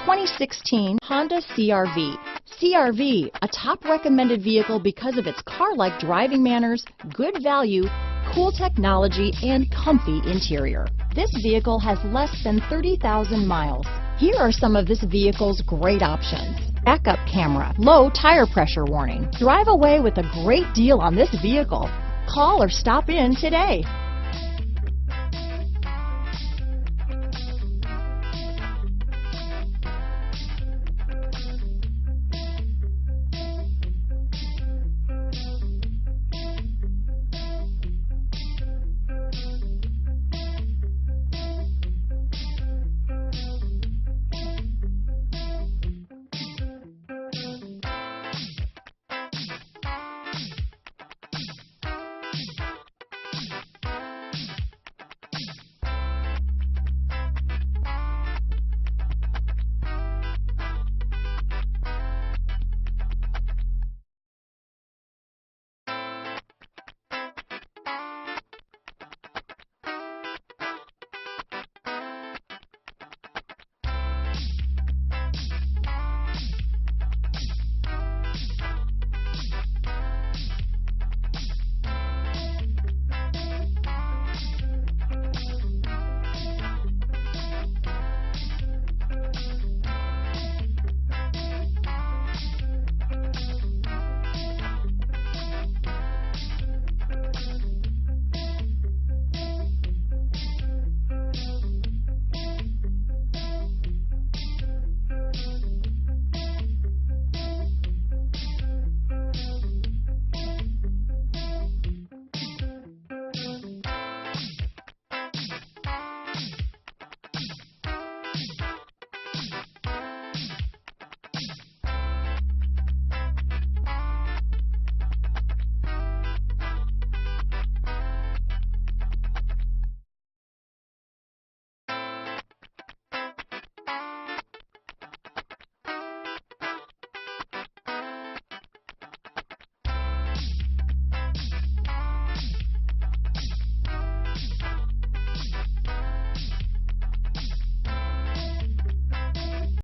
2016 Honda CR-V. CR-V, a top recommended vehicle because of its car-like driving manners, good value, cool technology, and comfy interior. This vehicle has less than 30,000 miles. Here are some of this vehicle's great options: backup camera, low tire pressure warning. Drive away with a great deal on this vehicle. Call or stop in today.